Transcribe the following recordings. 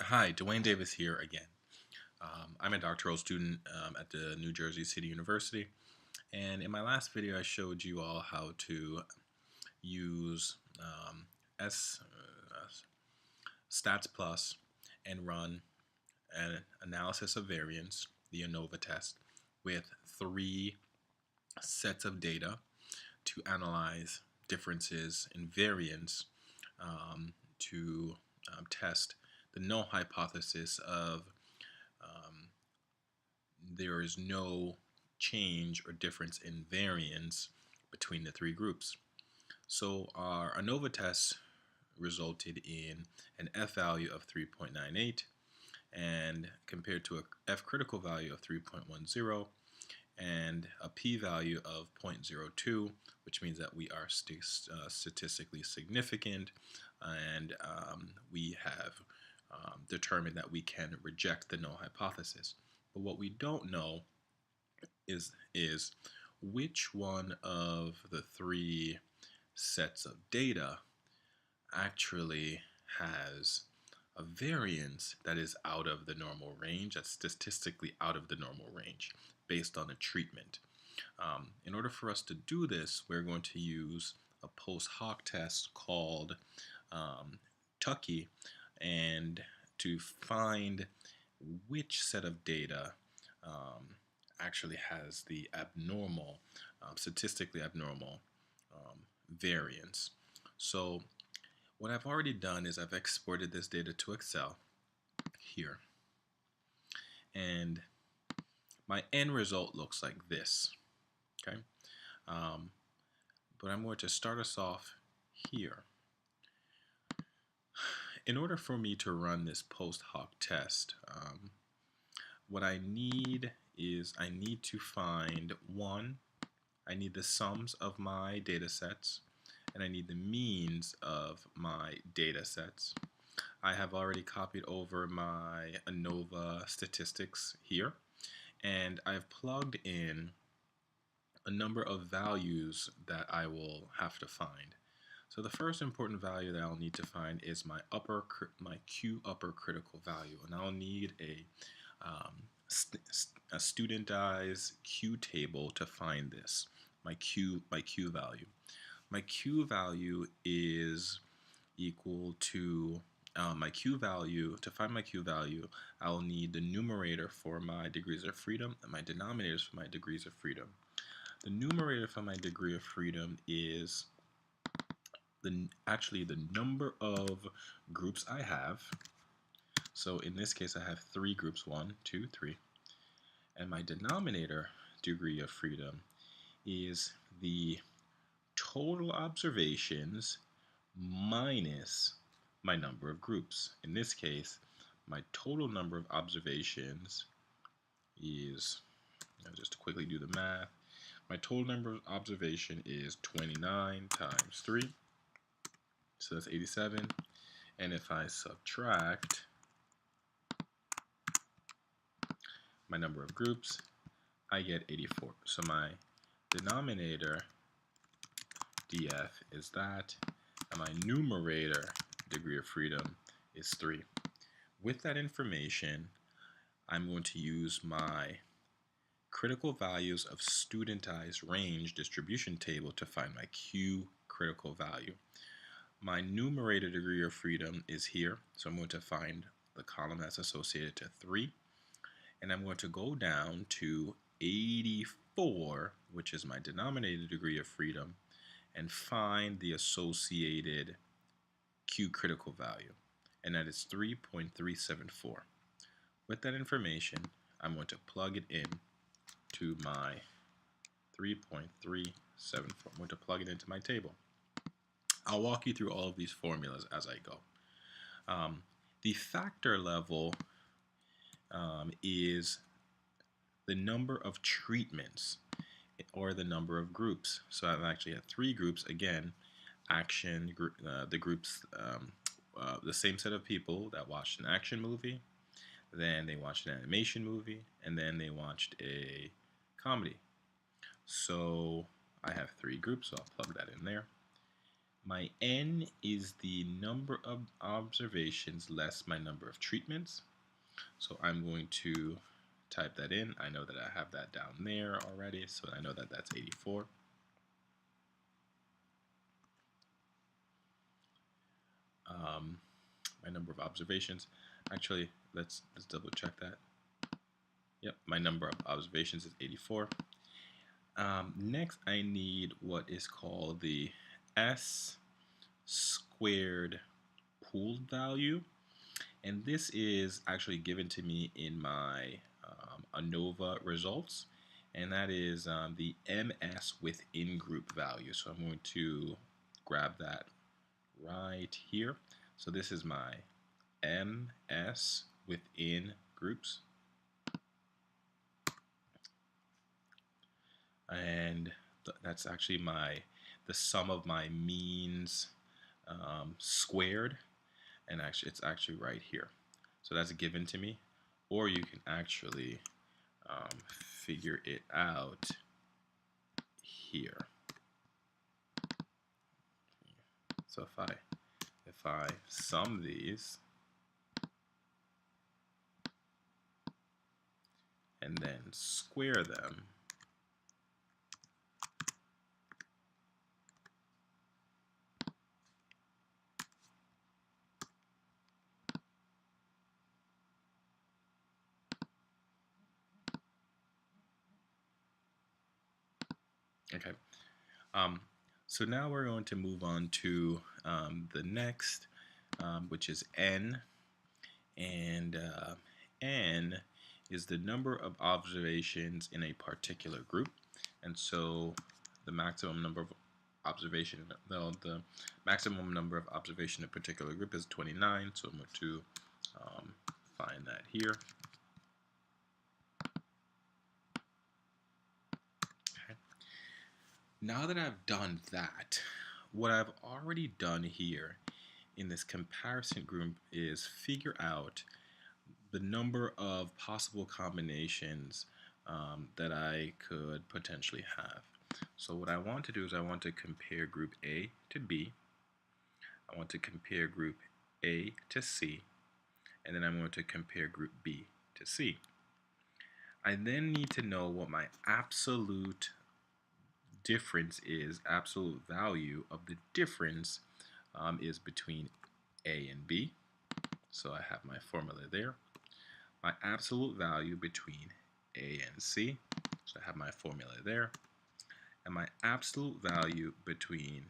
Hi, Dwayne Davis here again. I'm a doctoral student at the New Jersey City University, and in my last video, I showed you all how to use S Stats Plus and run an analysis of variance, the ANOVA test, with three sets of data to analyze differences in variance to test the null hypothesis of um, there is no change or difference in variance between the three groups. So our ANOVA test resulted in an F value of 3.98 and compared to a F critical value of 3.10 and a p value of 0.02, which means that we are statistically significant, and we have determined that we can reject the null hypothesis. But what we don't know is which one of the three sets of data actually has a variance that is out of the normal range, that's statistically out of the normal range based on a treatment. In order for us to do this, we're going to use a post hoc test called Tukey, and to find which set of data actually has the abnormal, statistically abnormal variance. So what I've already done is I've exported this data to Excel here, and my end result looks like this. Okay, um, but I'm going to start us off here. In order for me to run this post hoc test, what I need is I need to find I need the sums of my data sets, and I need the means of my data sets. I have already copied over my ANOVA statistics here, and I've plugged in a number of values that I will have to find. So the first important value that I'll need to find is my Q upper critical value, and I'll need a studentized Q table to find this. My Q value. My Q value is equal to my Q value. To find my Q value, I'll need the numerator for my degrees of freedom and my denominators for my degrees of freedom. The numerator for my degree of freedom is actually the number of groups I have. So in this case, I have three groups, 1, 2, 3. And my denominator degree of freedom is the total observations minus my number of groups. In this case, my total number of observations is, just to quickly do the math, my total number of observation is 29 times 3, so that's 87. And if I subtract my number of groups, I get 84. So my denominator df is that, and my numerator degree of freedom is 3. With that information, I'm going to use my critical values of studentized range distribution table to find my Q critical value. My numerator degree of freedom is here, so I'm going to find the column that's associated to 3, and I'm going to go down to 84, which is my denominator degree of freedom, and find the associated Q critical value, and that is 3.374. With that information, I'm going to plug it in to my 3.374. I'm going to plug it into my table. I'll walk you through all of these formulas as I go. The factor level is the number of treatments or the number of groups. So I've actually had 3 groups. Again, action, the groups, the same set of people that watched an action movie, then they watched an animation movie, and then they watched a comedy. So I have 3 groups, so I'll plug that in there. My n is the number of observations less my number of treatments. So I'm going to type that in. I know that I have that down there already, so I know that that's 84. My number of observations. Actually, let's double check that. Yep, my number of observations is 84. Next, I need what is called the S squared pooled value. And this is actually given to me in my ANOVA results. And that is the MS within group value. So I'm going to grab that right here. So this is my MS within groups. And that's actually the sum of my means squared, and actually it's actually right here. So that's given to me, or you can actually figure it out here. So if I sum these and then square them, okay. So now we're going to move on to the next, which is n, and n is the number of observations in a particular group, and so the maximum number of observation, the maximum number of observation in a particular group is 29. So I'm going to find that here. Okay. Now that I've done that, what I've already done here in this comparison group is figure out the number of possible combinations that I could potentially have. So what I want to do is I want to compare group A to B. I want to compare group A to C. And then I'm going to compare group B to C. I then need to know what my absolute difference is, absolute value of the difference is between A and B. So I have my formula there. My absolute value between A and C. So I have my formula there. And my absolute value between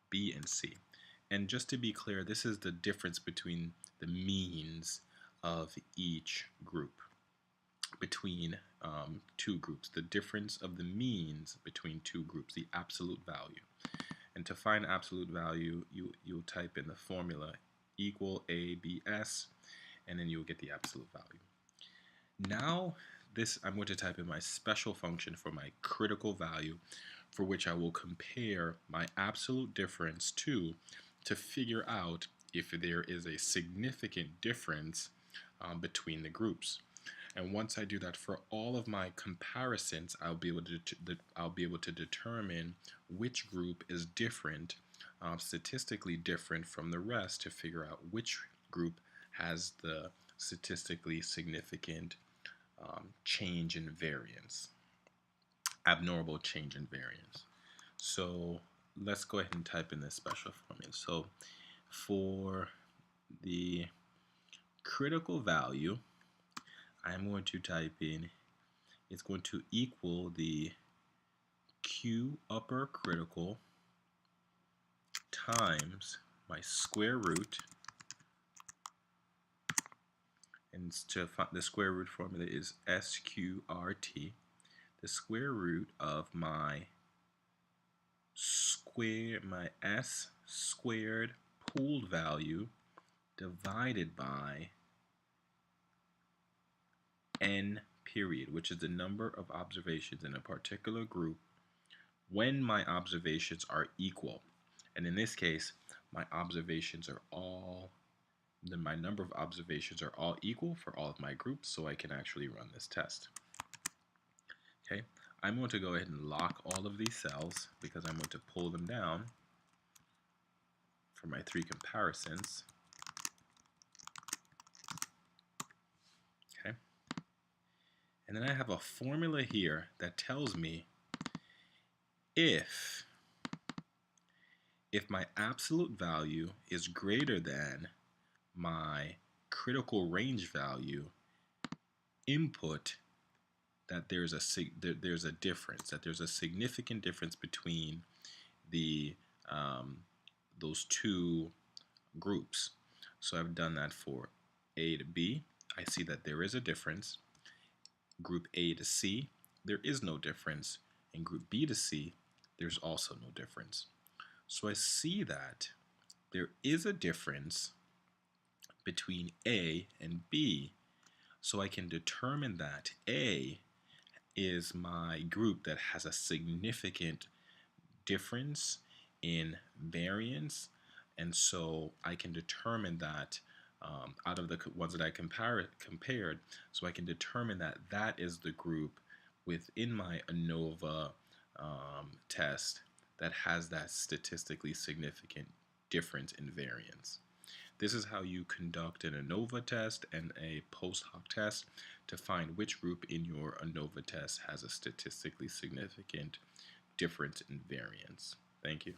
B and C. And just to be clear, this is the difference between the means of each group, between two groups, the difference of the means between two groups, the absolute value. And to find absolute value, you'll type in the formula equal ABS, and then you'll get the absolute value. Now, I'm going to type in my special function for my critical value, for which I will compare my absolute difference to figure out if there is a significant difference between the groups. And once I do that for all of my comparisons, I'll be able to determine which group is different, statistically different from the rest, to figure out which group has the statistically significant change in variance, abnormal change in variance. So let's go ahead and type in this special formula. So for the critical value, I'm going to type in, it's going to equal the Q upper critical times my square root, and to find the square root formula is SQRT, the square root of my S squared pooled value divided by n period, which is the number of observations in a particular group when my observations are equal. And in this case, my number of observations are all equal for all of my groups, so I can actually run this test. Okay, I'm going to go ahead and lock all of these cells because I'm going to pull them down. for my three comparisons. Okay. And then I have a formula here that tells me if my absolute value is greater than my critical range value input, that there's a difference, that there's a significant difference between the those two groups. So I've done that for A to B. I see that there is a difference. Group A to C, there is no difference. And group B to C, there's also no difference. So I see that there is a difference between A and B. So I can determine that A is my group that has a significant difference in variance, and so I can determine that out of the ones that I compared, so I can determine that that is the group within my ANOVA test that has that statistically significant difference in variance. This is how you conduct an ANOVA test and a post hoc test to find which group in your ANOVA test has a statistically significant difference in variance. Thank you.